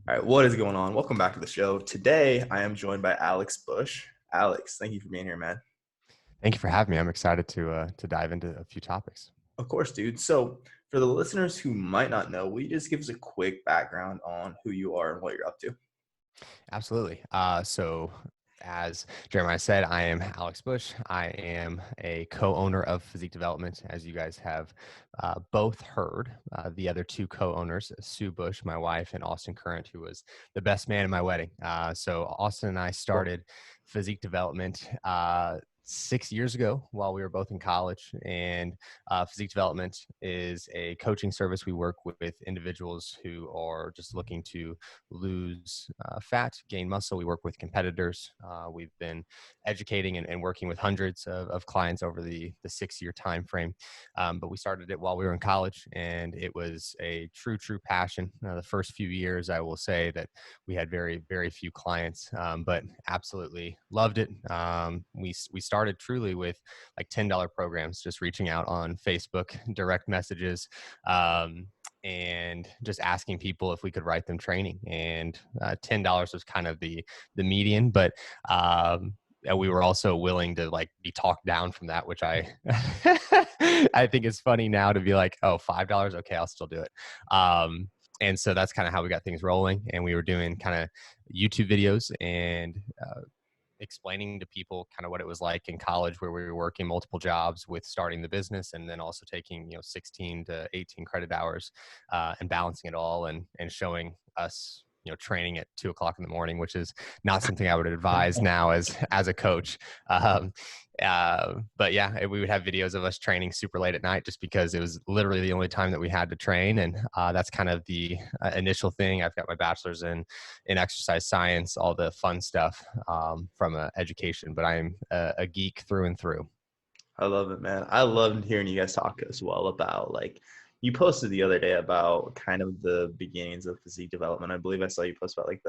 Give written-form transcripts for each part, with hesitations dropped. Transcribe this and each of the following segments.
All right, what is going on? Welcome back to the show. Today, I am joined by Alex Bush. Alex, thank you for being here, man. Thank you for having me. I'm excited to dive into a few topics. Of course, dude. So, for the listeners who might not know, will you just give us a quick background on who you are and what you're up to? Absolutely. So, as Jeremiah said, I am Alex Bush. I am a co-owner of Physique Development, as you guys have both heard. The other two co-owners, Sue Bush, my wife, and Austin Current, who was the best man in my wedding. So Austin and I Cool. started Physique Development 6 years ago while we were both in college. And Physique Development is a coaching service. We work with individuals who are just looking to lose fat, gain muscle. We work with competitors. We've been educating and working with hundreds of clients over the 6 year time frame. But we started it while we were in college, and it was a true passion. The first few years, I will say that we had very few clients, but absolutely loved it. We started truly with like $10 programs, just reaching out on Facebook, direct messages, and just asking people if we could write them training. And $10 was kind of the median, but we were also willing to like be talked down from that, which I I think it's funny now to be like, oh, $5, okay, I'll still do it. And so that's kind of how we got things rolling. And we were doing kind of YouTube videos and explaining to people kind of what it was like in college, where we were working multiple jobs with starting the business, and then also taking 16 to 18 credit hours and balancing it all, and showing us training at 2 o'clock in the morning, which is not something I would advise now as a coach. um, but yeah, we would have videos of us training super late at night just because it was literally the only time that we had to train. And that's kind of the initial thing. I've got my bachelor's in exercise science, all the fun stuff from education, but I'm a geek through and through. I love it, man. I loved hearing you guys talk as well about you posted the other day about kind of the beginnings of physique development. I believe I saw you post about like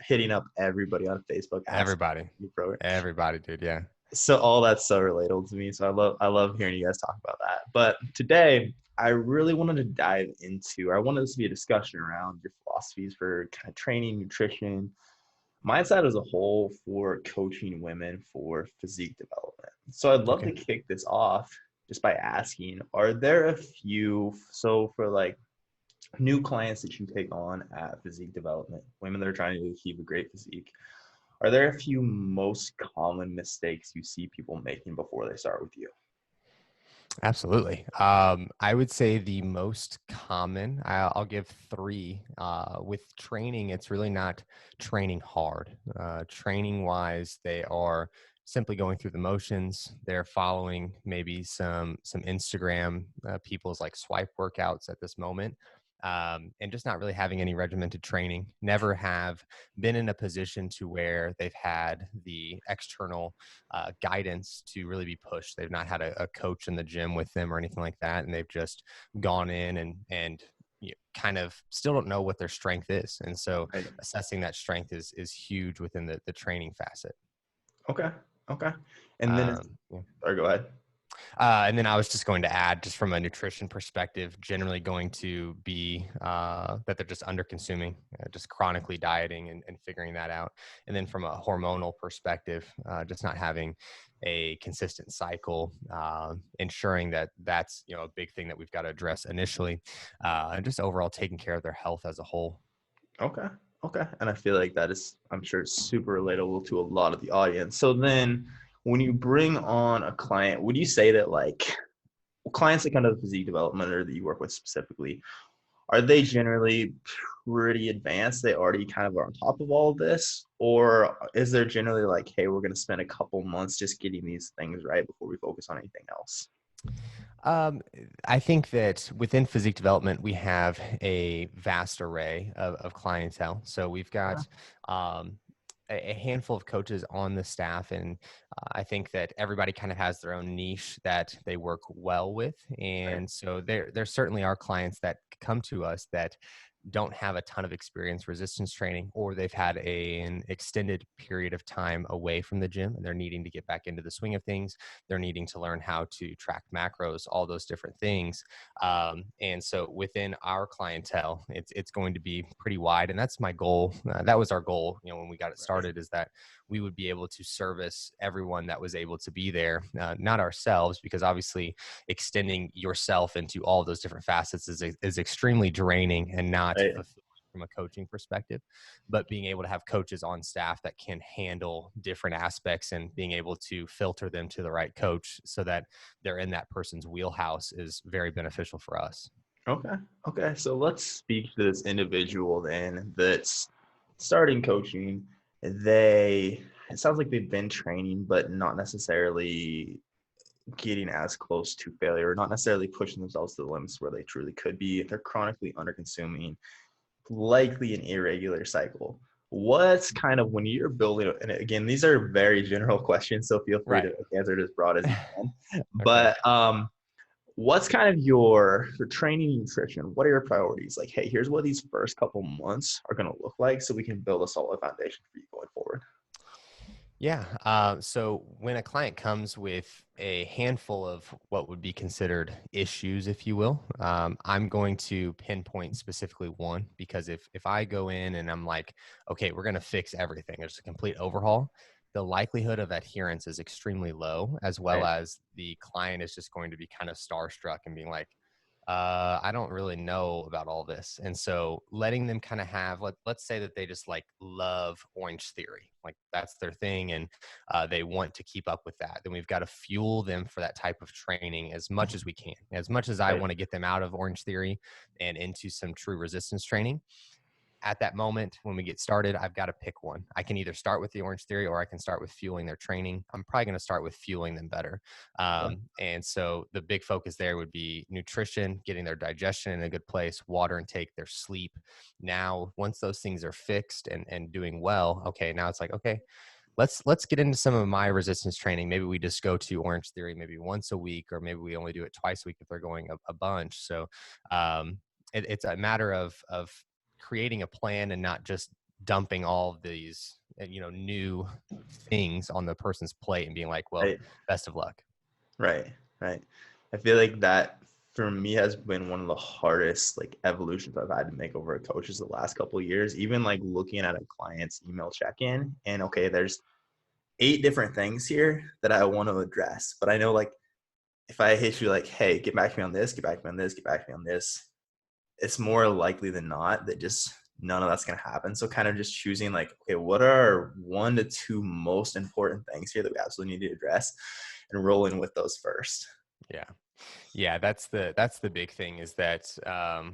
hitting up everybody on Facebook asking Everybody, your program. everybody, dude. Yeah. So all that's so relatable to me. So I love hearing you guys talk about that. But today I really wanted to dive into, I wanted this to be a discussion around your philosophies for kind of training, nutrition, mindset as a whole for coaching women for physique development. So I'd love Okay. to kick this off just by asking, are there a few, so for like new clients that you take on at physique development, women that are trying to achieve a great physique, are there a few most common mistakes you see people making before they start with you? Absolutely. I would say the most common, I'll give three. With training, it's really not training hard. Training wise, they are simply going through the motions. They're following maybe some Instagram people's like swipe workouts at this moment. And just not really having any regimented training, never have been in a position to where they've had the external guidance to really be pushed. They've not had a coach in the gym with them or anything like that, and they've just gone in and kind of still don't know what their strength is. And so Right. assessing that strength is huge within the training facet. Okay. Okay. And then, Yeah. or go ahead. And then I was just going to add, just from a nutrition perspective, generally going to be that they're just under consuming, just chronically dieting and figuring that out. And then from a hormonal perspective, just not having a consistent cycle, ensuring that that's a big thing that we've got to address initially, and just overall taking care of their health as a whole. Okay. Okay. And I feel like that is, I'm sure, super relatable to a lot of the audience. So then when you bring on a client, would you say that like clients that come to the physique development or that you work with specifically, are they generally pretty advanced? They already kind of are on top of all of this? Or is there generally like, hey, we're going to spend a couple months just getting these things right before we focus on anything else? Um, I think that within physique development, we have a vast array of clientele. So we've got um, a handful of coaches on the staff, and I think that everybody kind of has their own niche that they work well with. Right. And so there certainly are clients that come to us that don't have a ton of experience resistance training, or they've had an extended period of time away from the gym and they're needing to get back into the swing of things. They're needing to learn how to track macros, all those different things. And so within our clientele, it's going to be pretty wide. And that's my goal. That was our goal, when we got it Right. started, is that we would be able to service everyone that was able to be there, not ourselves, because obviously extending yourself into all of those different facets is extremely draining and not Right. fulfilling from a coaching perspective. But being able to have coaches on staff that can handle different aspects and being able to filter them to the right coach so that they're in that person's wheelhouse is very beneficial for us. Okay. Okay. So let's speak to this individual then that's starting coaching. It sounds like they've been training, but not necessarily getting as close to failure, not necessarily pushing themselves to the limits where they truly could be. They're chronically under consuming, likely an irregular cycle. What's kind of when you're building, and again, these are very general questions, so feel free to Right. answer it as broad as you can. Okay. But what's kind of your for training nutrition? What are your priorities? Like, hey, here's what these first couple months are going to look like, so we can build a solid foundation for you going forward. Yeah. So when a client comes with a handful of what would be considered issues, if you will, I'm going to pinpoint specifically one, because if I go in and I'm like, okay, we're going to fix everything, there's a complete overhaul, the likelihood of adherence is extremely low, as well Right. as the client is just going to be kind of starstruck and being like, I don't really know about all this. And so letting them kind of have, let's say that they just like love Orange Theory, like that's their thing. And they want to keep up with that. Then we've got to fuel them for that type of training as much as we can, as much as I Right. want to get them out of Orange Theory and into some true resistance training. At that moment, when we get started, I've got to pick one. I can either start with the Orange Theory or I can start with fueling their training. I'm probably going to start with fueling them better. Yeah. And so the big focus there would be nutrition, getting their digestion in a good place, water intake, their sleep. Now, once those things are fixed and doing well, okay, now it's like, okay, let's get into some of my resistance training. Maybe we just go to Orange Theory maybe once a week, or maybe we only do it twice a week if they're going a bunch. So it's a matter of creating a plan and not just dumping all of these new things on the person's plate and being like, well, Right. best of luck. Right. Right. I feel like that for me has been one of the hardest like evolutions I've had to make over a coaches the last couple of years. Even like looking at a client's email check-in, and okay, there's 8 different things here that I want to address, but I know like if I hit you like, hey, get back to me on this, get back to me on this, get back to me on this, it's more likely than not that just none of that's going to happen. So kind of just choosing like, okay, what are 1 to 2 most important things here that we absolutely need to address, and rolling with those first. Yeah. Yeah, that's the big thing, is that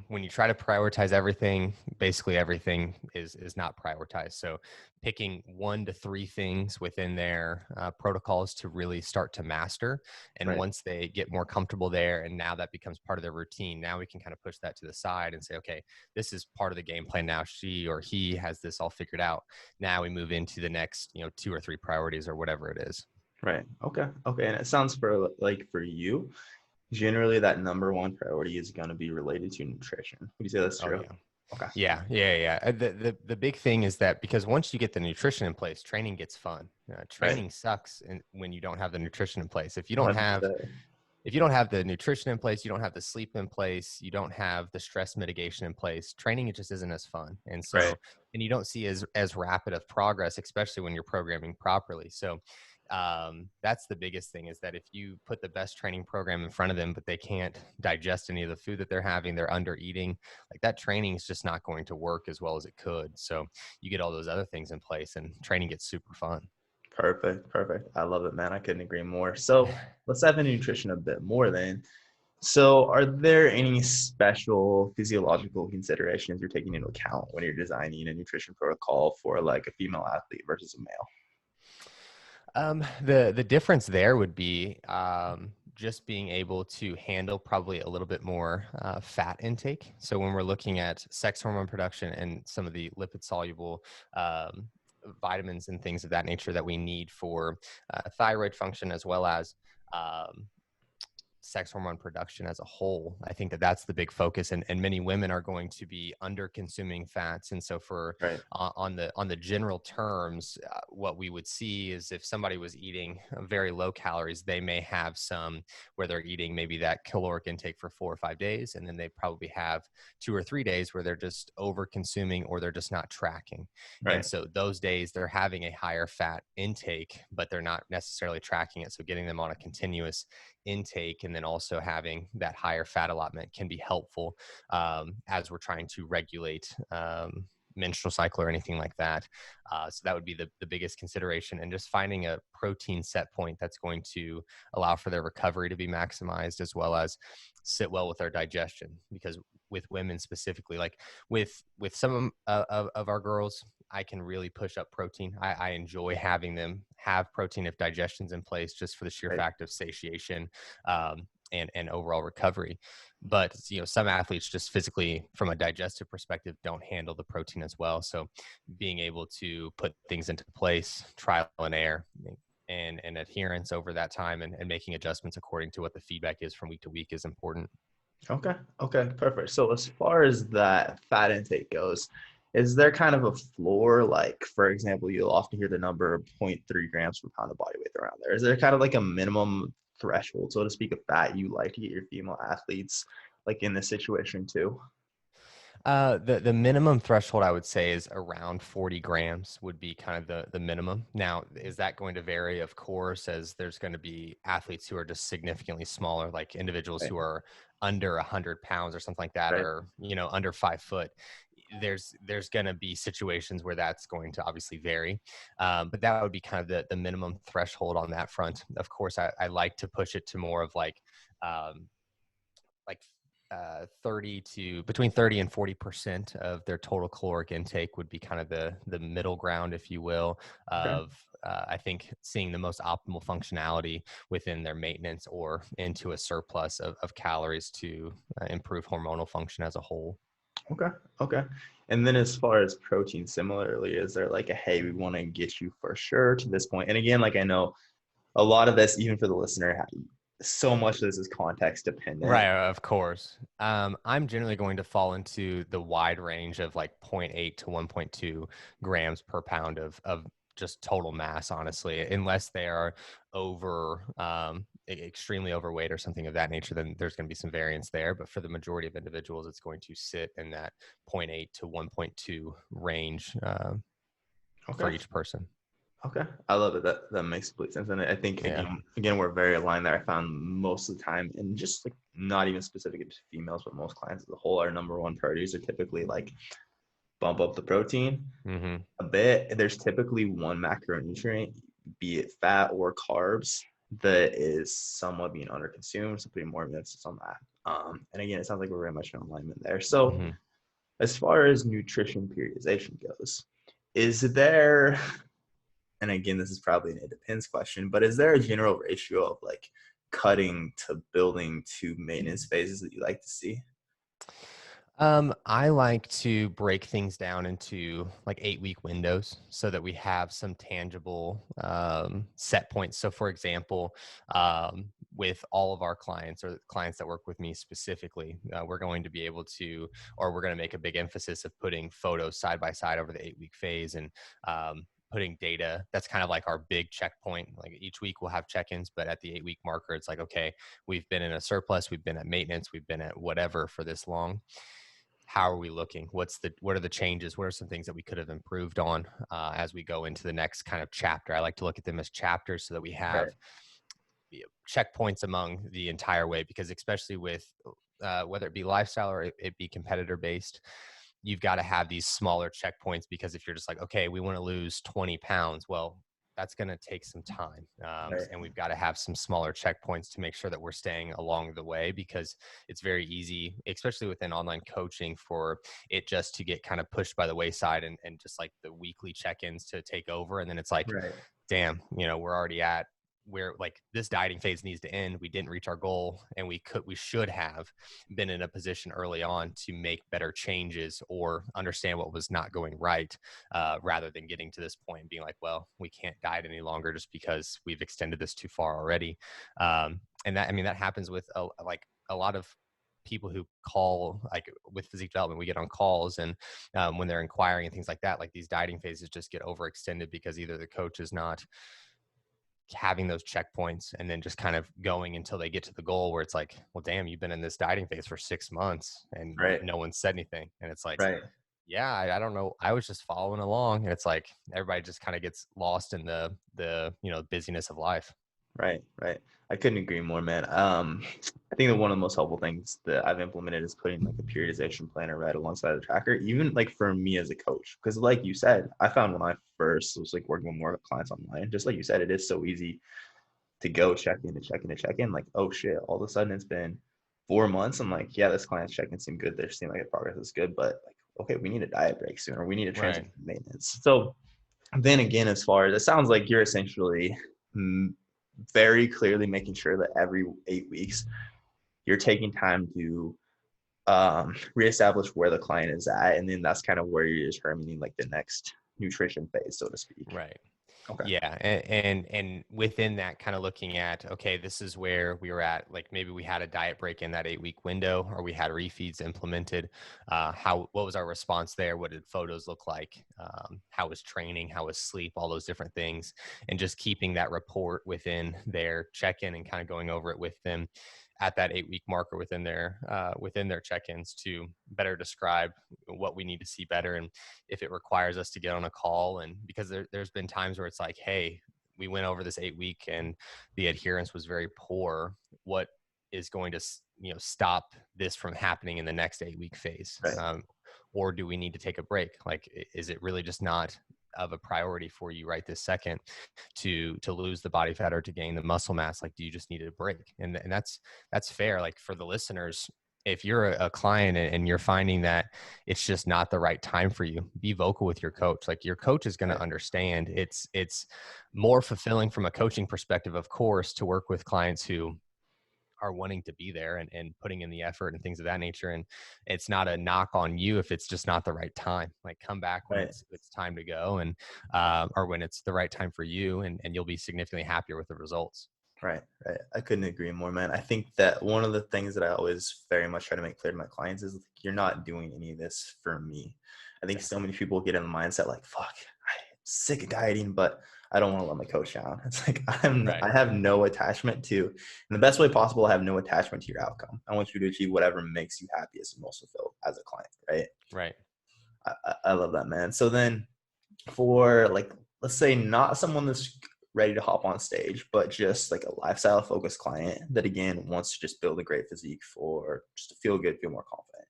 when you try to prioritize everything, basically everything is not prioritized. So picking 1 to 3 things within their protocols to really start to master, and Right. once they get more comfortable there, and now that becomes part of their routine, now we can kind of push that to the side and say, okay, this is part of the game plan now. She or he has this all figured out. Now we move into the next 2 or 3 priorities or whatever it is. Right. Okay. Okay. And it sounds for like for you, generally that number one priority is going to be related to nutrition. Would you say that's Oh true? yeah. Okay. Yeah. The big thing is that because once you get the nutrition in place, training gets fun. Right. Training sucks when you don't have the nutrition in place. If you don't have 100%. if you don't have the nutrition in place, you don't have the sleep in place, you don't have the stress mitigation in place, training, it just isn't as fun. And Right. so, and you don't see as rapid of progress, especially when you're programming properly. So that's the biggest thing, is that if you put the best training program in front of them, but they can't digest any of the food that they're having, they're under eating, like that training is just not going to work as well as it could. So you get all those other things in place and training gets super fun. Perfect. Perfect. I love it, man. I couldn't agree more. So let's dive into nutrition a bit more then. So, are there any special physiological considerations you're taking into account when you're designing a nutrition protocol for like a female athlete versus a male? The difference there would be just being able to handle probably a little bit more fat intake. So when we're looking at sex hormone production and some of the lipid soluble vitamins and things of that nature that we need for thyroid function, as well as um, sex hormone production as a whole. I think that that's the big focus, and many women are going to be under consuming fats. And so for Right. on the general terms, what we would see is if somebody was eating very low calories, they may have some where they're eating maybe that caloric intake for 4 or 5 days, and then they probably have 2 or 3 days where they're just over consuming or they're just not tracking. And Right. so those days they're having a higher fat intake, but they're not necessarily tracking it. So getting them on a continuous intake and then also having that higher fat allotment can be helpful as we're trying to regulate menstrual cycle or anything like that. So that would be the biggest consideration, and just finding a protein set point that's going to allow for their recovery to be maximized, as well as sit well with their digestion. Because with women specifically, like with some of our girls, I can really push up protein. I enjoy having them have protein if digestion's in place, just for the sheer Right. fact of satiation and overall recovery. But some athletes just physically, from a digestive perspective, don't handle the protein as well. So being able to put things into place, trial and error, and adherence over that time, and making adjustments according to what the feedback is from week to week is important. Okay. Okay. Perfect. So as far as that fat intake goes, is there kind of a floor? Like, for example, you'll often hear the number 0.3 grams per pound of body weight around there. Is there kind of like a minimum threshold, so to speak, of fat you like to get your female athletes like in this situation too? The minimum threshold I would say is around 40 grams would be kind of the minimum. Now, is that going to vary? Of course, as there's going to be athletes who are just significantly smaller, like individuals Right. who are under 100 pounds or something like that, Right. or under 5 foot. There's going to be situations where that's going to obviously vary, but that would be kind of the minimum threshold on that front. Of course, I like to push it to more of um, like 30 to between 30 and 40% of their total caloric intake would be kind of the middle ground, if you will, Okay. of I think seeing the most optimal functionality within their maintenance or into a surplus of calories to improve hormonal function as a whole. Okay. Okay. And then as far as protein, similarly, is there like a hey, we want to get you for sure to this point? And again, like I know a lot of this, even for the listener, so much of this is context dependent. Right, of course. I'm generally going to fall into the wide range of like zero point 0.8 to 1.2 grams per pound of just total mass, honestly, unless they are over extremely overweight or something of that nature, then there's going to be some variance there. But for the majority of individuals, it's going to sit in that zero point 0.8 to 1.2 range for Okay. each person. Okay. I love it. That makes complete sense. And I think Yeah. again, we're very aligned there. I found most of the time, and just like not even specific to females, but most clients as a whole, our number one priorities are typically like bump up the protein Mm-hmm. a bit. There's typically one macronutrient, be it fat or carbs, that is somewhat being underconsumed. So putting more emphasis on that. And again, it sounds like we're very much in alignment there. So Mm-hmm. as far as nutrition periodization goes, is there, and again, this is probably an it depends question, but is there a general ratio of like cutting to building to maintenance phases that you like to see? I like to break things down into like 8-week windows so that we have some tangible set points. So, for example, with all of our clients or clients that work with me specifically, we're going to be able to, or we're going to make a big emphasis of putting photos side by side over the 8-week phase and putting data. That's kind of like our big checkpoint. Like each week we'll have check-ins, but at the 8-week marker, it's like, okay, we've been in a surplus, we've been at maintenance, we've been at whatever for this long. How are we looking? What are the changes? What are some things that we could have improved on as we go into the next kind of chapter? I like to look at them as chapters so that we Right. have checkpoints among the entire way, because especially with whether it be lifestyle or it be competitor based, you've got to have these smaller checkpoints, because if you're just like, okay, we want to lose 20 pounds, well, that's going to take some time. Right. And we've got to have some smaller checkpoints to make sure that we're staying along the way, because it's very easy, especially within online coaching, for it just to get kind of pushed by the wayside and just like the weekly check-ins to take over. And then it's like, Right. damn, we're already at where like this dieting phase needs to end. We didn't reach our goal, and we should have been in a position early on to make better changes or understand what was not going right, rather than getting to this point and being like, well, we can't diet any longer just because we've extended this too far already. And that, I mean, that happens with a lot of people who call, like with physique development, we get on calls, and when they're inquiring and things like that, like these dieting phases just get overextended because either the coach is not having those checkpoints and then just kind of going until they get to the goal, where it's like, well, damn, you've been in this dieting phase for 6 months and Right. no one said anything. And it's like, Right. yeah, I don't know. I was just following along. And it's like, everybody just kind of gets lost in the busyness of life. Right, right. I couldn't agree more, man. I think that one of the most helpful things that I've implemented is putting like a periodization planner right alongside the tracker, even like for me as a coach. Because like you said, I found when I first was like working with more clients online, just like you said, it is so easy to go check in to check in to check in. Like, oh shit, all of a sudden it's been 4 months. I'm like, yeah, this client's checking seem good. They're seeing like the progress is good, but like, okay, we need a diet break soon, or we need to Right. transition to maintenance. So then again, as far as it sounds like you're essentially very clearly making sure that every 8 weeks you're taking time to reestablish where the client is at, and then that's kind of where you're determining like the next nutrition phase, so to speak. Right. Okay. Yeah, and within that, kind of looking at, okay, this is where we were at. Like maybe we had a diet break in that 8 week window, or we had refeeds implemented. What was our response there? What did photos look like? How was training? How was sleep? All those different things, and just keeping that report within their check in and kind of going over it with them at that 8 week marker within their check-ins to better describe what we need to see better, and if it requires us to get on a call. And because there's been times where it's like, hey, we went over this 8 week and the adherence was very poor. What is going to stop this from happening in the next 8 week phase? Right. Or do we need to take a break? Like, is it really just not of a priority for you right this second to lose the body fat or to gain the muscle mass? Like, do you just need a break? And that's fair. Like for the listeners, if you're a client and you're finding that it's just not the right time for you, be vocal with your coach. Like your coach is going to Right. understand. It's more fulfilling from a coaching perspective, of course, to work with clients who are wanting to be there and putting in the effort and things of that nature. And it's not a knock on you if it's just not the right time. Like come back when Right. it's time to go, and or when it's the right time for you, and you'll be significantly happier with the results. Right, right. I couldn't agree more, man. I think that one of the things that I always very much try to make clear to my clients is like, you're not doing any of this for me. I think Yeah. so many people get in the mindset like, fuck, I'm sick of dieting, but I don't want to let my coach down. It's like Right. I have no attachment to, in the best way possible, I have no attachment to your outcome. I want you to achieve whatever makes you happiest and most fulfilled as a client, right? Right. I love that, man. So then for like, let's say not someone that's ready to hop on stage, but just like a lifestyle focused client that again wants to just build a great physique for just to feel good, feel more confident.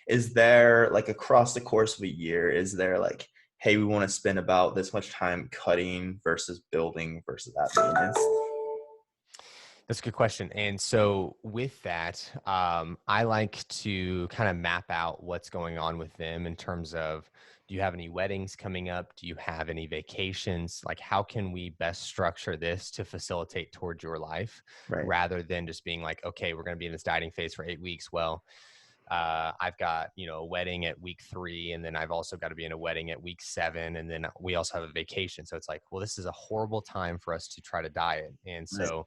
Is there like across the course of a year, is there like, hey, we want to spend about this much time cutting versus building versus that maintenance? That's a good question. And so with that, I like to kind of map out what's going on with them in terms of, do you have any weddings coming up? Do you have any vacations? Like, how can we best structure this to facilitate towards your life, Right, rather than just being like, okay, we're going to be in this dieting phase for 8 weeks. Well, I've got, a wedding at week 3, and then I've also got to be in a wedding at week 7. And then we also have a vacation. So it's like, well, this is a horrible time for us to try to diet. And right, so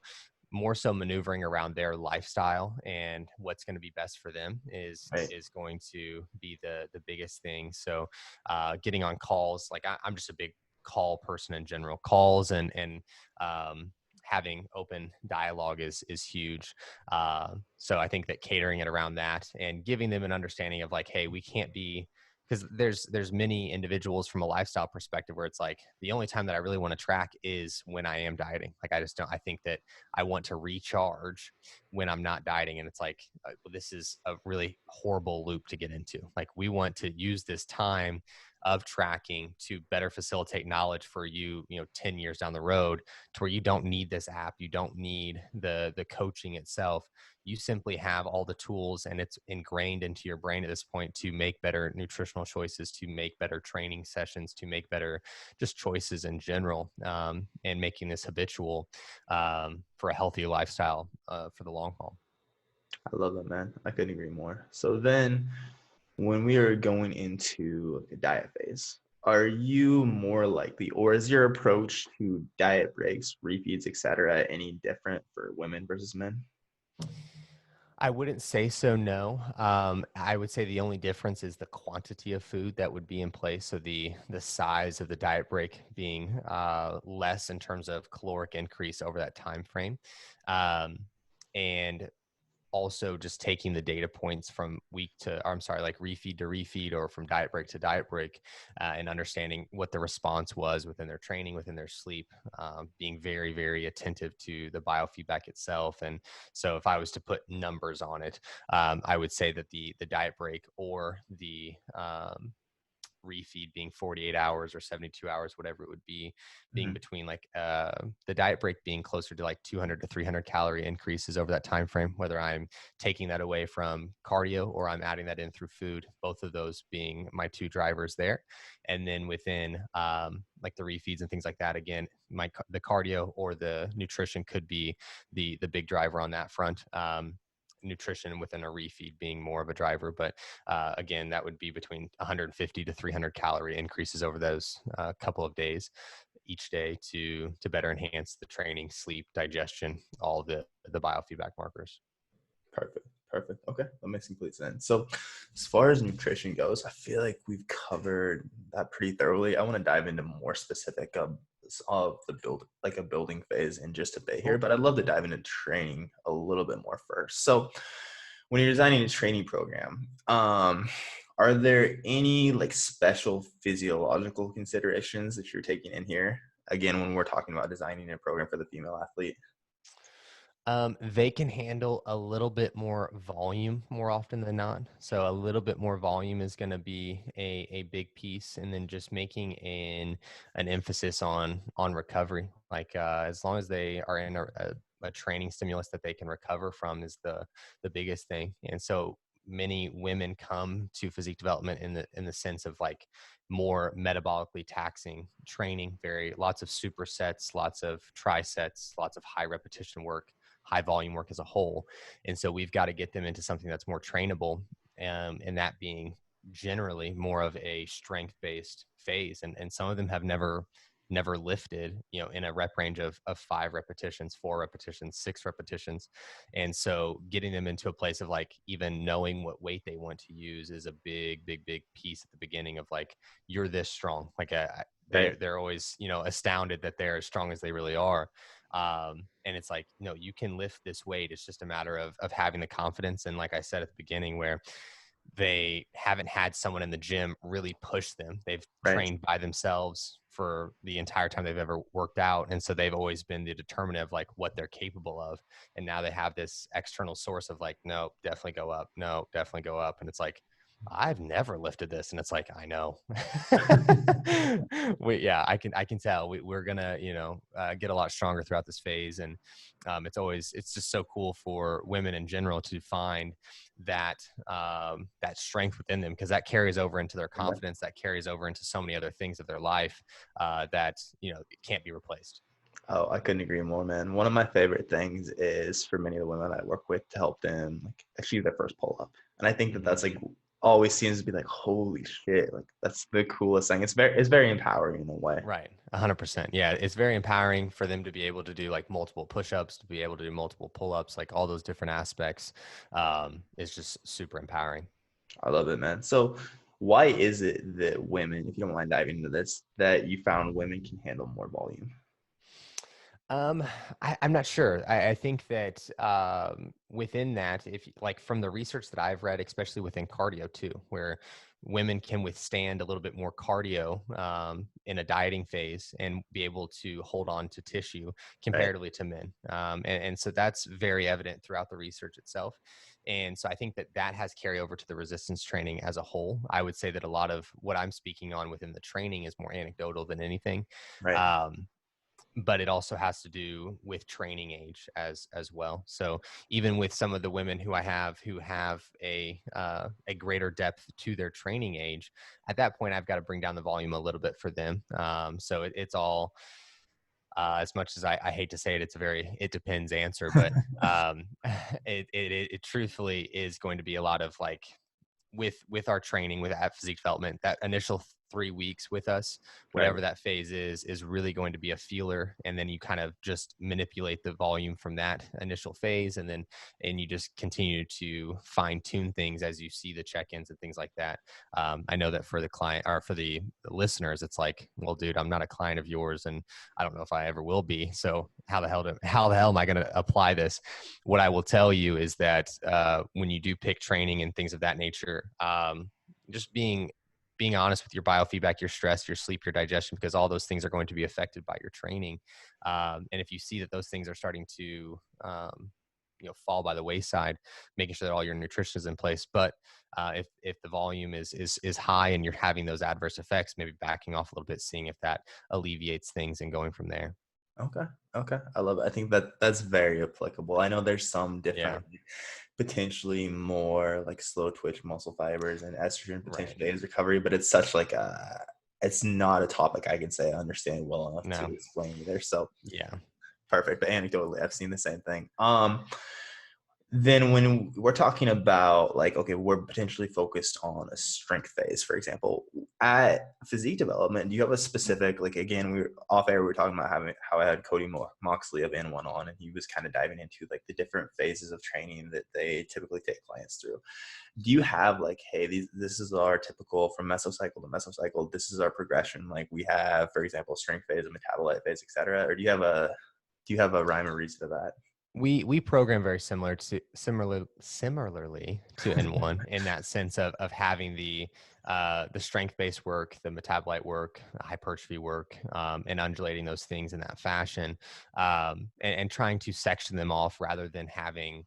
more so maneuvering around their lifestyle and what's going to be best for them right, is going to be the biggest thing. So getting on calls, like I'm just a big call person in general. Calls and having open dialogue is huge. So I think that catering it around that and giving them an understanding of like, hey, we can't be, because there's many individuals from a lifestyle perspective where it's like, the only time that I really want to track is when I am dieting. Like I just don't, I think that I want to recharge when I'm not dieting. And it's like, this is a really horrible loop to get into. Like we want to use this time of tracking to better facilitate knowledge for you, 10 years down the road, to where you don't need this app, you don't need the coaching itself. You simply have all the tools, and it's ingrained into your brain at this point to make better nutritional choices, to make better training sessions, to make better just choices in general, and making this habitual, for a healthy lifestyle, for the long haul. I love that, man. I couldn't agree more. So then, when we are going into the diet phase, are you more likely, or is your approach to diet breaks, refeeds, etc., any different for women versus men? I wouldn't say so, no. I would say the only difference is the quantity of food that would be in place. So the size of the diet break being less in terms of caloric increase over that time frame. Um, and also just taking the data points from week to, or I'm sorry, like refeed to refeed, or from diet break to diet break, and understanding what the response was within their training, within their sleep, being very, very attentive to the biofeedback itself. And so if I was to put numbers on it, I would say that the diet break or the refeed being 48 hours or 72 hours, whatever it would be, being Mhm. between like the diet break being closer to like 200 to 300 calorie increases over that time frame, whether I'm taking that away from cardio or I'm adding that in through food, both of those being my two drivers there. And then within like the refeeds and things like that, again, the cardio or the nutrition could be the big driver on that front. Nutrition within a refeed being more of a driver, but again, that would be between 150 to 300 calorie increases over those couple of days each day to better enhance the training, sleep, digestion, all the biofeedback markers. Perfect. Perfect. Okay. That makes complete sense. So, as far as nutrition goes, I feel like we've covered that pretty thoroughly. I want to dive into more specific of the like a building phase in just a bit here, Cool. but I'd love to dive into training a little bit more first. So, when you're designing a training program, are there any like special physiological considerations that you're taking in here? Again, when we're talking about designing a program for the female athlete, They can handle a little bit more volume more often than not. So a little bit more volume is going to be a big piece, and then just making an emphasis on recovery. Like as long as they are in a training stimulus that they can recover from is the biggest thing. And so many women come to physique development in the sense of like more metabolically taxing training, very lots of supersets, lots of trisets, lots of high repetition work, high volume work as a whole. And so we've got to get them into something that's more trainable, and that being generally more of a strength based phase. And some of them have never lifted, in a rep range of 5 repetitions, 4 repetitions, 6 repetitions. And so getting them into a place of like even knowing what weight they want to use is a big piece at the beginning of like, you're this strong. Like right? they're always, astounded that they're as strong as they really are. And it's like, no, you can lift this weight. It's just a matter of having the confidence. And like I said at the beginning, where they haven't had someone in the gym really push them. They've Right. trained by themselves for the entire time they've ever worked out. And so they've always been the determinant of like what they're capable of. And now they have this external source of like, no, definitely go up. No, definitely go up. And it's like, I've never lifted this. And it's like, I know. Yeah, I can tell we're gonna, get a lot stronger throughout this phase. And it's just so cool for women in general to find that that strength within them, because that carries over into their Yeah. confidence, that carries over into so many other things of their life, that it can't be replaced. Oh, I couldn't agree more, man. One of my favorite things is for many of the women I work with to help them like achieve their first pull up. And I think that Hmm. that's like always seems to be like, holy shit, like that's the coolest thing. It's very empowering in a way. Right. 100%. Yeah. It's very empowering for them to be able to do like multiple push-ups, to be able to do multiple pull-ups, like all those different aspects. Is just super empowering. I love it, man. So why is it that women, if you don't mind diving into this, that you found women can handle more volume? Um, I'm not sure. I think that within that, if like from the research that I've read, especially within cardio too, where women can withstand a little bit more cardio in a dieting phase and be able to hold on to tissue Right. comparatively to men. And so that's very evident throughout the research itself. And so I think that that has carryover to the resistance training as a whole. I would say that a lot of what I'm speaking on within the training is more anecdotal than anything. Right. Um, but it also has to do with training age as well. So even with some of the women who I have who have a greater depth to their training age, at that point I've got to bring down the volume a little bit for them. So it's all as much as I hate to say it, it's a very it depends answer, but it truthfully is going to be a lot of like with our training with at physique development, that initial 3 weeks with us, Right. whatever that phase is really going to be a feeler, and then you kind of just manipulate the volume from that initial phase, and you just continue to fine tune things as you see the check-ins and things like that. I know that for the client or for the listeners, it's like, well, dude, I'm not a client of yours, and I don't know if I ever will be. So how the hell am I going to apply this? What I will tell you is that when you do pick training and things of that nature, just being honest with your biofeedback, your stress, your sleep, your digestion, because all those things are going to be affected by your training. And if you see that those things are starting to fall by the wayside, making sure that all your nutrition is in place. But if the volume is high and you're having those adverse effects, maybe backing off a little bit, seeing if that alleviates things and going from there. Okay. Okay. I love it. I think that that's very applicable. I know there's some Yeah. different, potentially more like slow twitch muscle fibers and estrogen Right. potential aids recovery, but it's such like it's not a topic I can say I understand well enough to No. explain either. So Yeah. perfect. But anecdotally, I've seen the same thing. Then when we're talking about like, okay, we're potentially focused on a strength phase, for example, at physique development, do you have a specific, like, again, we were off air, we were talking about how I had Cody Moxley of N1 on, and he was kind of diving into like the different phases of training that they typically take clients through. Do you have like, hey, this is our typical from mesocycle to mesocycle, this is our progression. Like we have, for example, strength phase, a metabolite phase, et cetera. Or do you have a rhyme or reason to that? We program very similarly to N1 in that sense of having the strength based work, the metabolite work, hypertrophy work, and undulating those things in that fashion, and trying to section them off rather than having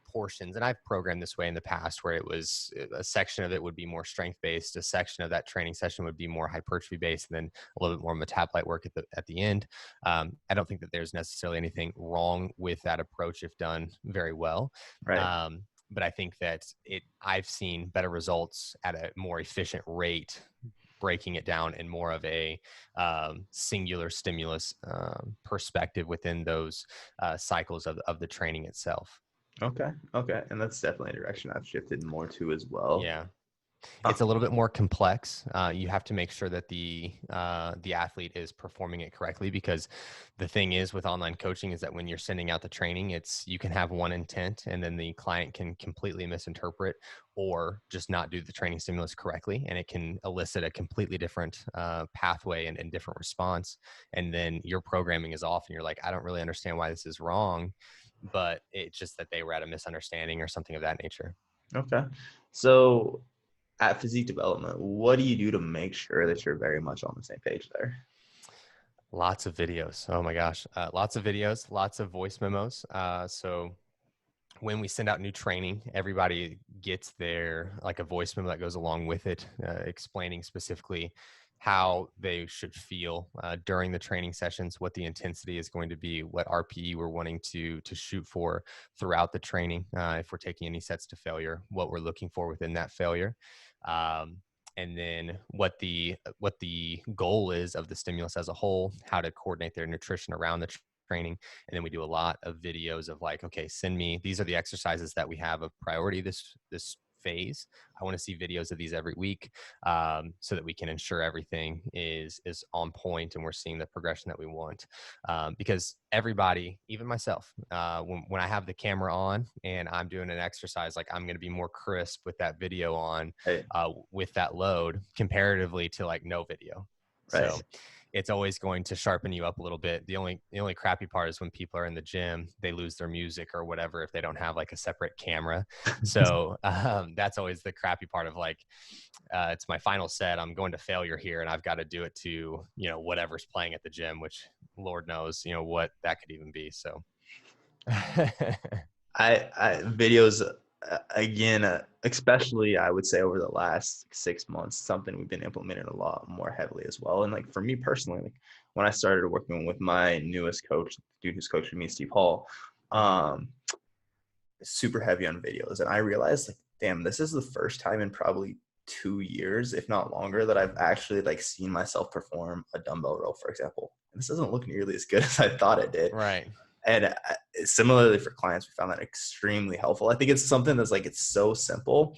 portions. And I've programmed this way in the past where it was a section of it would be more strength based, a section of that training session would be more hypertrophy based, and then a little bit more metabolite work at the end. I don't think that there's necessarily anything wrong with that approach if done very well. Right. But I think that I've seen better results at a more efficient rate, breaking it down in more of a singular stimulus perspective within those cycles of the training itself. Okay. Okay. And that's definitely a direction I've shifted more to as well. Yeah. It's a little bit more complex. You have to make sure that the athlete is performing it correctly, because the thing is with online coaching is that when you're sending out the training, you can have one intent and then the client can completely misinterpret or just not do the training stimulus correctly, and it can elicit a completely different pathway and different response. And then your programming is off, and you're like, I don't really understand why this is wrong, but it's just that they were at a misunderstanding or something of that nature. Okay. So at physique development, what do you do to make sure that you're very much on the same page there? Lots of videos. Oh my gosh. Lots of videos, lots of voice memos. So when we send out new training, everybody gets like a voice memo that goes along with it, explaining specifically how they should feel during the training sessions, what the intensity is going to be, what RPE we're wanting to shoot for throughout the training. If we're taking any sets to failure, what we're looking for within that failure. Um, and then what the goal is of the stimulus as a whole, how to coordinate their nutrition around the training. And then we do a lot of videos of like, okay, these are the exercises that we have of priority this phase. I want to see videos of these every week, so that we can ensure everything is on point and we're seeing the progression that we want. Because everybody, even myself, when I have the camera on and I'm doing an exercise, like I'm going to be more crisp with that video on, Right. with that load comparatively to like no video. Right. So it's always going to sharpen you up a little bit. The only crappy part is when people are in the gym, they lose their music or whatever if they don't have like a separate camera. So that's always the crappy part of like, it's my final set. I'm going to failure here, and I've got to do it to whatever's playing at the gym, which Lord knows what that could even be. So. I videos again, especially I would say over the last 6 months, something we've been implementing a lot more heavily as well. And like for me personally, like when I started working with my newest coach, the dude who's coaching me, Steve Hall, um, super heavy on videos, and I realized like, damn, this is the first time in probably 2 years, if not longer, that I've actually like seen myself perform a dumbbell row, for example. And this doesn't look nearly as good as I thought it did. Right. And similarly for clients, we found that extremely helpful. I think it's something that's like, it's so simple,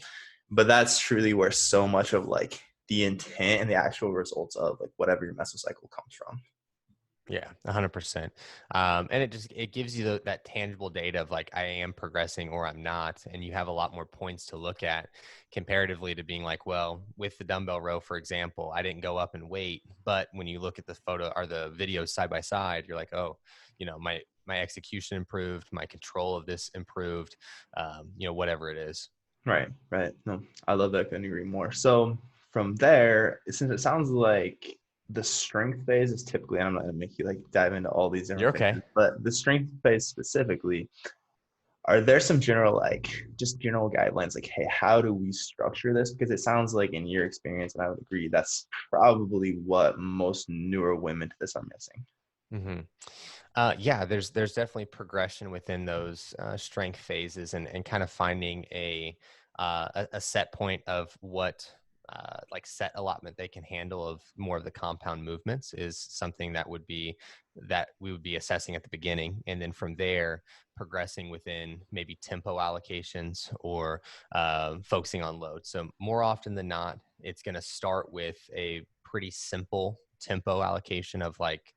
but that's truly where so much of like the intent and the actual results of like whatever your mesocycle comes from. Yeah, 100%. And it gives you that tangible data of like, I am progressing or I'm not. And you have a lot more points to look at comparatively to being like, well, with the dumbbell row, for example, I didn't go up in weight. But when you look at the photo or the videos side by side, you're like, oh, my execution improved, my control of this improved, whatever it is. Right, right. No, I love that. Couldn't agree more. So from there, since it sounds like the strength phase is typically, and I'm not gonna make you like dive into all these You're different okay. phases, but the strength phase specifically, are there some general like just general guidelines like, hey, how do we structure this? Because it sounds like in your experience, and I would agree, that's probably what most newer women to this are missing. hmm Yeah, there's definitely progression within those strength phases, and kind of finding a set point of what like set allotment they can handle of more of the compound movements is something that we would be assessing at the beginning, and then from there progressing within maybe tempo allocations or focusing on load. So more often than not, it's going to start with a pretty simple tempo allocation of like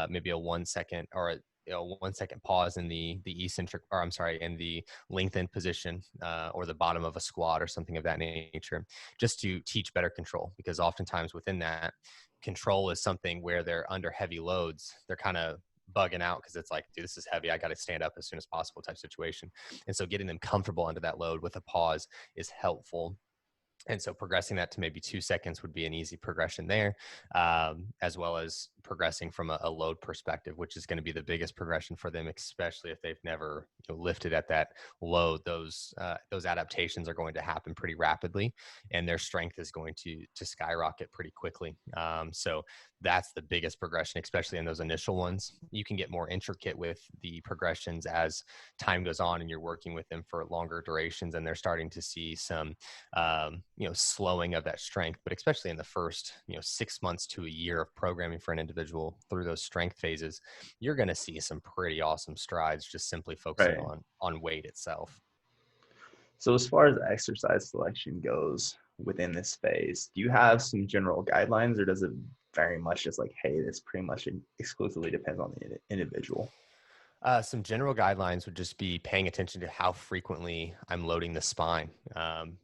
maybe a 1 second or a 1 second pause in the eccentric, or I'm sorry, in the lengthened position or the bottom of a squat or something of that nature, just to teach better control. Because oftentimes within that, control is something where they're under heavy loads, they're kind of bugging out because it's like, dude, this is heavy. I got to stand up as soon as possible type situation. And so getting them comfortable under that load with a pause is helpful. And so progressing that to maybe 2 seconds would be an easy progression there, as well as progressing from a load perspective, which is going to be the biggest progression for them, especially if they've never lifted at that load. Those adaptations are going to happen pretty rapidly, and their strength is going to skyrocket pretty quickly. So that's the biggest progression, especially in those initial ones. You can get more intricate with the progressions as time goes on, and you're working with them for longer durations, and they're starting to see some slowing of that strength. But especially in the first 6 months to a year of programming for an individual through those strength phases, you're going to see some pretty awesome strides just simply focusing Right. on weight itself. So as far as exercise selection goes within this phase, do you have some general guidelines, or does it very much just like, hey, this pretty much exclusively depends on the individual? Some general guidelines would just be paying attention to how frequently I'm loading the spine,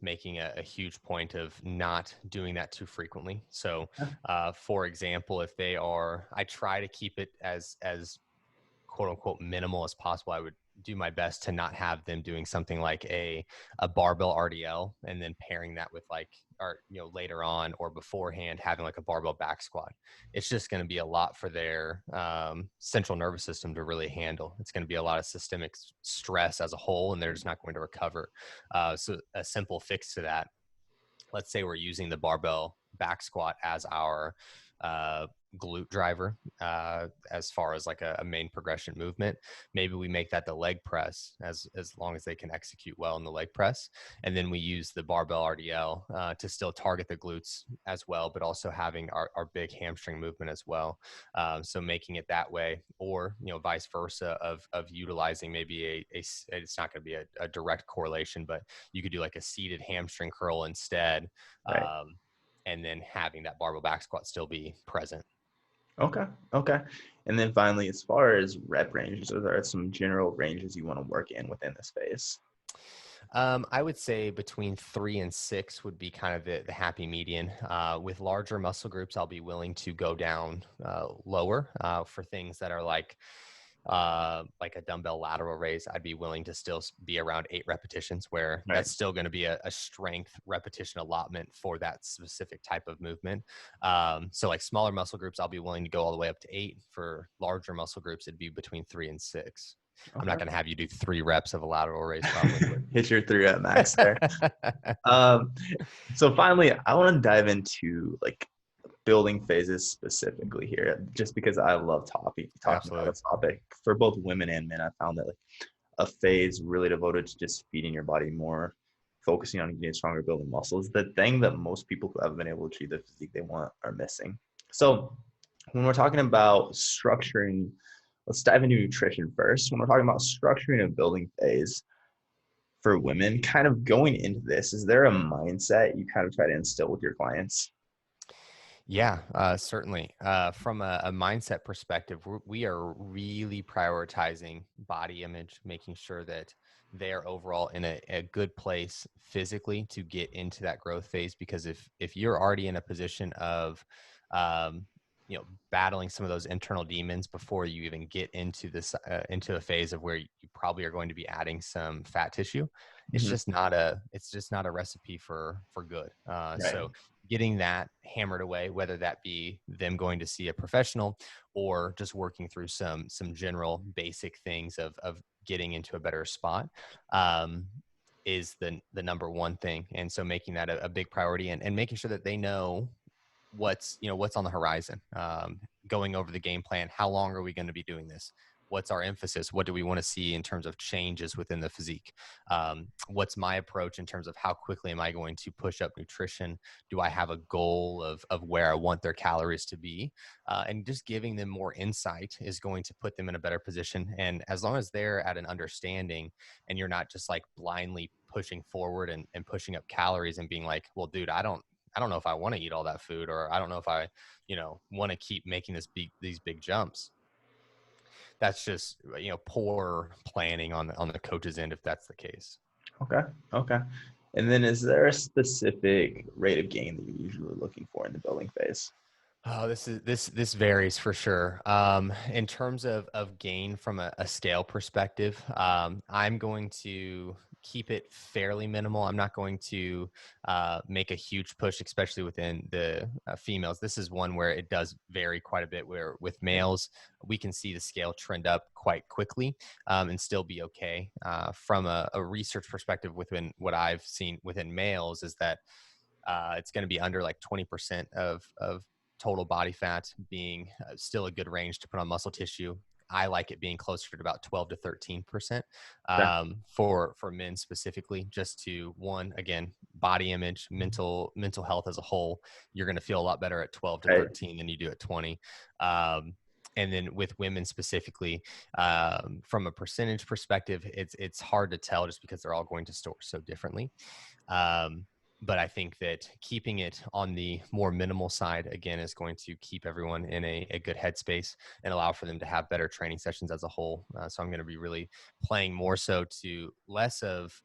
making a huge point of not doing that too frequently. So, for example, I try to keep it as quote unquote minimal as possible. I would do my best to not have them doing something like a barbell RDL and then pairing that with like, or later on or beforehand having like a barbell back squat. It's just going to be a lot for their central nervous system to really handle. It's going to be a lot of systemic stress as a whole, and they're just not going to recover. So a simple fix to that, let's say we're using the barbell back squat as our uh, glute driver as far as like a main progression movement. Maybe we make that the leg press as long as they can execute well in the leg press, and then we use the barbell RDL to still target the glutes as well, but also having our big hamstring movement as well. So making it that way, or vice versa of utilizing maybe it's not going to be a direct correlation, but you could do like a seated hamstring curl instead, Right. um, and then having that barbell back squat still be present. Okay. Okay. And then finally, as far as rep ranges, are there some general ranges you want to work in within this phase? I would say between 3 and 6 would be kind of the happy median. With larger muscle groups, I'll be willing to go down lower for things that are like a dumbbell lateral raise. I'd be willing to still be around 8 repetitions, where Right. that's still going to be a strength repetition allotment for that specific type of movement. So like smaller muscle groups, I'll be willing to go all the way up to 8. For larger muscle groups, it'd be between 3 and 6. I'm not Okay. going to have you do 3 reps of a lateral raise probably. Hit your 3 rep max there. Um, so finally, I want to dive into like building phases specifically here, just because I love talking about Absolutely. this topic for both women and men. I found that like a phase really devoted to just feeding your body more, focusing on getting stronger, building muscles, the thing that most people who haven't been able to achieve the physique they want are missing. So when we're talking about structuring, let's dive into nutrition first. When we're talking about structuring a building phase for women, kind of going into this, is there a mindset you kind of try to instill with your clients? Yeah, certainly. From a mindset perspective, we are really prioritizing body image, making sure that they're overall in a good place physically to get into that growth phase. Because if you're already in a position of, um, battling some of those internal demons before you even get into this into a phase of where you probably are going to be adding some fat tissue, Mm-hmm. it's just not a recipe for good. Right. So getting that hammered away, whether that be them going to see a professional or just working through some general basic things of getting into a better spot, um, is the number one thing. And so making that a big priority, and making sure that they know what's on the horizon, going over the game plan. How long are we going to be doing this? What's our emphasis? What do we want to see in terms of changes within the physique? What's my approach in terms of how quickly am I going to push up nutrition? Do I have a goal of where I want their calories to be? And just giving them more insight is going to put them in a better position. And as long as they're at an understanding, and you're not just like blindly pushing forward and pushing up calories and being like, well, dude, I don't know if I want to eat all that food, or I don't know if I, want to keep making these big jumps. That's just, poor planning on the coach's end, if that's the case. Okay. Okay. And then is there a specific rate of gain that you're usually looking for in the building phase? Oh, this varies for sure. In terms of gain from a scale perspective, I'm going to keep it fairly minimal. I'm not going to make a huge push, especially within the females. This is one where it does vary quite a bit. Where with Yeah. males, we can see the scale trend up quite quickly, and still be okay. From a research perspective, within what I've seen within males, is that it's going to be under like 20% of total body fat, being still a good range to put on muscle tissue. I like it being closer to about 12 to 13%, Okay. for men specifically, just to, one, again, body image, mental health as a whole. You're going to feel a lot better at 12 to Right. 13 than you do at 20. And then with women specifically, from a percentage perspective, it's hard to tell just because they're all going to store so differently. Um, but I think that keeping it on the more minimal side, again, is going to keep everyone in a good headspace and allow for them to have better training sessions as a whole. So I'm going to be really playing more so to less of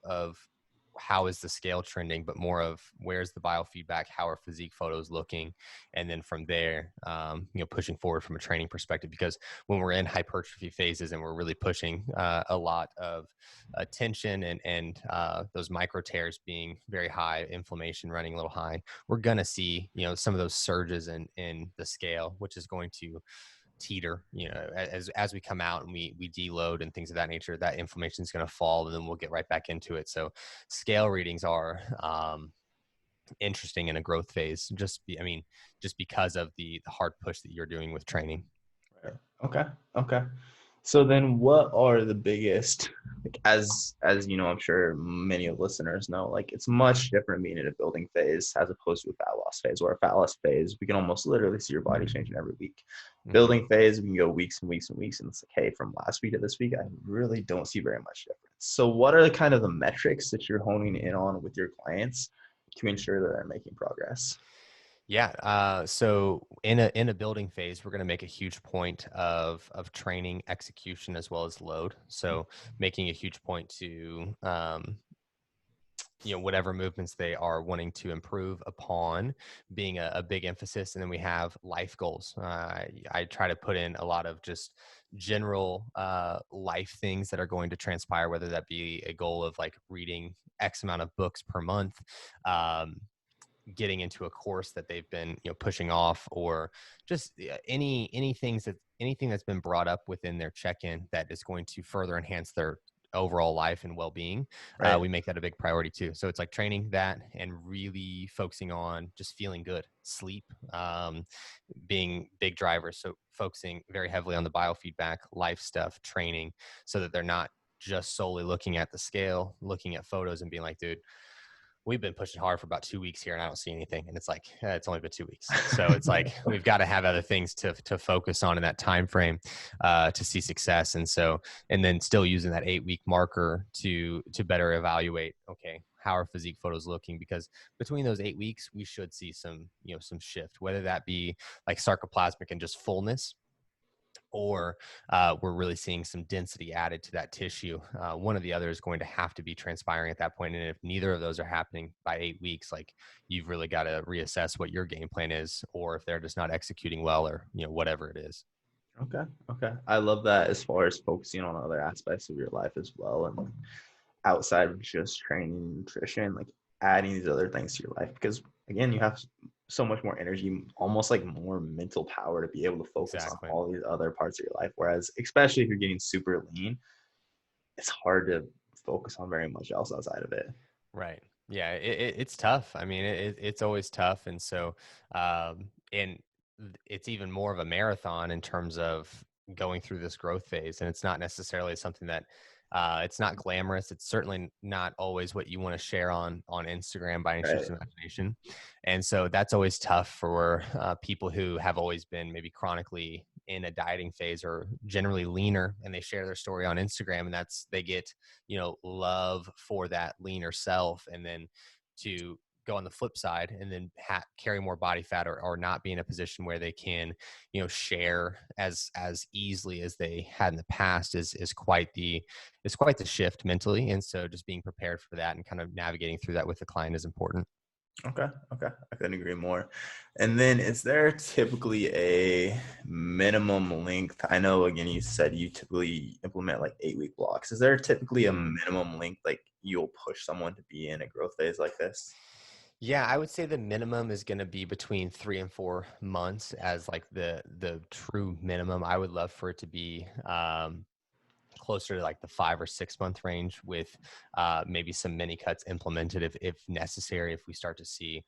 how is the scale trending, but more of where's the biofeedback, how are physique photos looking, and then from there, pushing forward from a training perspective. Because when we're in hypertrophy phases and we're really pushing a lot of tension and those micro tears being very high, inflammation running a little high, we're gonna see some of those surges in the scale, which is going to teeter, as we come out and we deload and things of that nature. That inflammation is going to fall, and then we'll get right back into it. So scale readings are interesting in a growth phase, just because of the hard push that you're doing with training. Right. Okay. Okay. So then what are the biggest, like, as you know, I'm sure many of listeners know, like it's much different being in a building phase as opposed to a fat loss phase. Where a fat loss phase, we can almost literally see your body changing every week. Hmm. Building phase, we can go weeks and weeks and weeks, and it's like, hey, from last week to this week, I really don't see very much difference. So what are the kind of the metrics that you're honing in on with your clients to ensure that they're making progress? Yeah. So in a building phase, we're going to make a huge point of training execution as well as load. So making a huge point to whatever movements they are wanting to improve upon being a big emphasis. And then we have life goals. I try to put in a lot of just general life things that are going to transpire, whether that be a goal of like reading X amount of books per month, um, getting into a course that they've been, pushing off, or just anything that's been brought up within their check-in that is going to further enhance their overall life and well-being. Right. We make that a big priority too. So it's like training that and really focusing on just feeling good, sleep, being big drivers. So focusing very heavily on the biofeedback, life stuff, training, so that they're not just solely looking at the scale, looking at photos and being like, dude, we've been pushing hard for about 2 weeks here and I don't see anything. And it's like, it's only been 2 weeks. So it's like, we've got to have other things to focus on in that time frame to see success. And so, and then still using that 8-week marker to better evaluate, okay, how are physique photos looking? Because between those 8 weeks, we should see some, some shift, whether that be like sarcoplasmic and just fullness, or we're really seeing some density added to that tissue. One or the other is going to have to be transpiring at that point. And if neither of those are happening by 8 weeks, like, you've really got to reassess what your game plan is, or if they're just not executing well, or, whatever it is. Okay. Okay. I love that as far as focusing on other aspects of your life as well. And outside of just training and nutrition, like adding these other things to your life. Because again, you have so much more energy, almost like more mental power to be able to focus on Exactly. all these other parts of your life. Whereas, especially if you're getting super lean, it's hard to focus on very much else outside of it. Right. Yeah, it's tough. I mean, it's always tough. And so, and it's even more of a marathon in terms of going through this growth phase. And it's not necessarily something that, it's not glamorous. It's certainly not always what you want to share on Instagram by any stretch Right. of imagination. And so that's always tough for people who have always been maybe chronically in a dieting phase, or generally leaner, and they share their story on Instagram, and they get, love for that leaner self. And then to go on the flip side and then carry more body fat, or not be in a position where they can, share as easily as they had in the past, is quite the shift mentally. And so just being prepared for that and kind of navigating through that with the client is important. Okay. Okay. I couldn't agree more. And then is there typically a minimum length? I know, again, you said you typically implement like 8-week blocks. Is there typically a Mhm. minimum length like you'll push someone to be in a growth phase like this? Yeah, I would say the minimum is going to be between 3 and 4 months as like the true minimum. I would love for it to be closer to like the 5 or 6 month range, with maybe some mini cuts implemented if necessary, if we start to see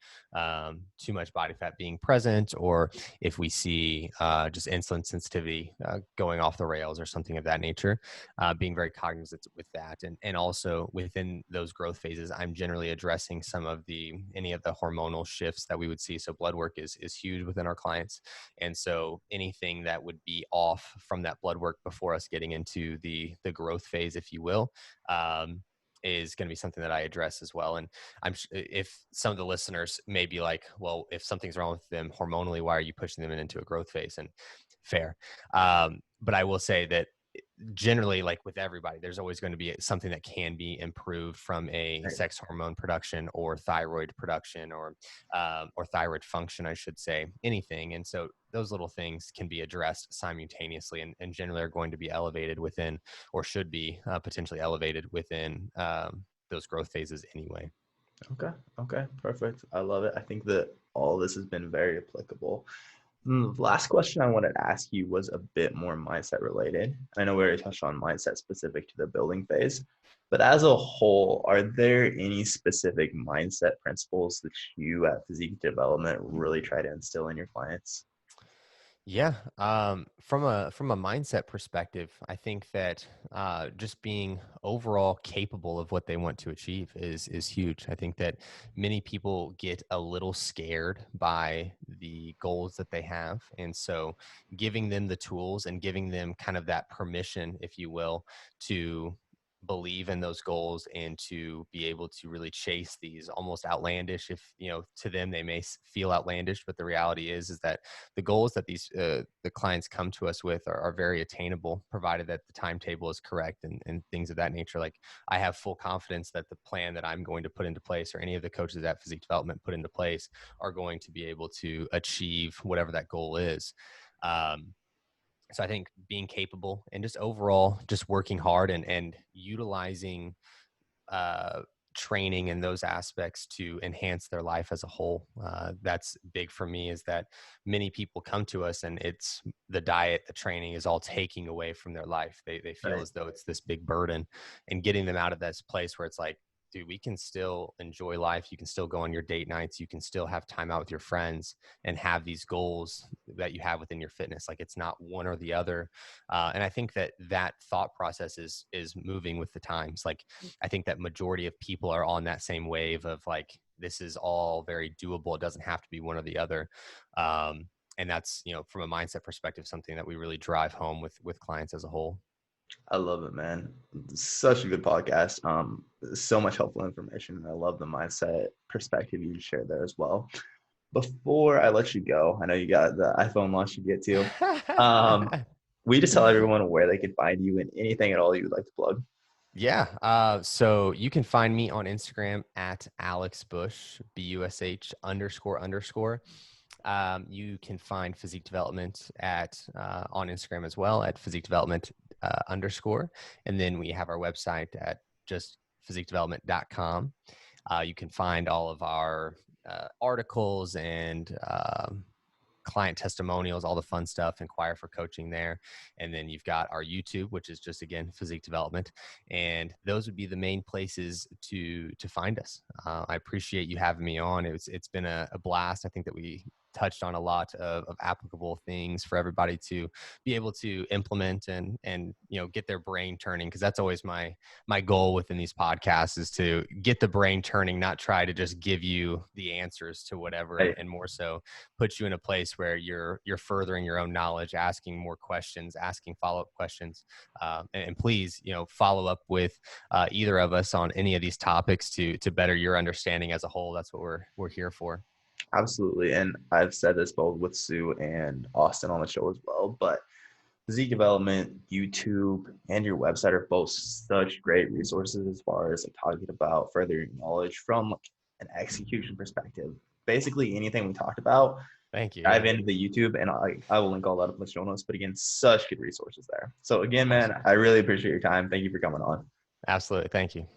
too much body fat being present, or if we see just insulin sensitivity going off the rails or something of that nature. Being very cognizant with that. And also within those growth phases, I'm generally addressing any of the hormonal shifts that we would see. So blood work is huge within our clients. And so anything that would be off from that blood work before us getting into the growth phase, if you will, is going to be something that I address as well. And if some of the listeners may be like, well, if something's wrong with them hormonally, why are you pushing them into a growth phase? And fair. But I will say that generally, like with everybody, there's always going to be something that can be improved from a Right. sex hormone production, or thyroid production, or thyroid function, I should say, anything. And so those little things can be addressed simultaneously, and generally are going to be elevated within, or should be potentially elevated within those growth phases anyway. Okay. Okay. Perfect. I love it. I think that all this has been very applicable. The last question I wanted to ask you was a bit more mindset related. I know we already touched on mindset specific to the building phase, but as a whole, are there any specific mindset principles that you at Physique Development really try to instill in your clients? Yeah, from a mindset perspective, I think that just being overall capable of what they want to achieve is huge. I think that many people get a little scared by the goals that they have, and so giving them the tools and giving them kind of that permission, if you will, to believe in those goals and to be able to really chase these almost outlandish, if to them they may feel outlandish, but the reality is that the goals that the clients come to us with are very attainable, provided that the timetable is correct, and things of that nature. Like, I have full confidence that the plan that I'm going to put into place, or any of the coaches at Physique Development put into place, are going to be able to achieve whatever that goal is. um, so I think being capable, and just overall just working hard, and utilizing uh, training and those aspects to enhance their life as a whole. That's big for me, is that many people come to us and it's the diet, the training is all taking away from their life. They feel Right. as though it's this big burden, and getting them out of this place where it's like, dude, we can still enjoy life. You can still go on your date nights. You can still have time out with your friends and have these goals that you have within your fitness. Like, it's not one or the other. And I think that that thought process is moving with the times. Like, I think that majority of people are on that same wave of like, this is all very doable. It doesn't have to be one or the other. And that's, from a mindset perspective, something that we really drive home with clients as a whole. I love it, man. Such a good podcast. So much helpful information. I love the mindset perspective you shared there as well. Before I let you go, I know you got the iPhone launch to get to. We just tell everyone where they can find you and anything at all you would like to plug. Yeah. So you can find me on Instagram at Alex Bush, BUSH __. You can find Physique Development on Instagram as well at Physique Development _. And then we have our website at just physiquedevelopment.com. You can find all of our articles and client testimonials, all the fun stuff, inquire for coaching there. And then you've got our YouTube, which is just, again, Physique Development. And those would be the main places to find us. I appreciate you having me on. It's been a blast. I think that we touched on a lot of applicable things for everybody to be able to implement and get their brain turning, because that's always my goal within these podcasts, is to get the brain turning, not try to just give you the answers to whatever, and more so put you in a place where you're furthering your own knowledge, asking more questions, asking follow-up questions, and please follow up with either of us on any of these topics to better your understanding as a whole. That's what we're here for. Absolutely. And I've said this both with Sue and Austin on the show as well, but Physique Development, YouTube, and your website are both such great resources as far as like talking about furthering knowledge from like an execution perspective. Basically anything we talked about, Thank you. dive Yeah. into the YouTube, and I will link all that up in the show notes. But again, such good resources there. So again, man, Awesome. I really appreciate your time. Thank you for coming on. Absolutely. Thank you.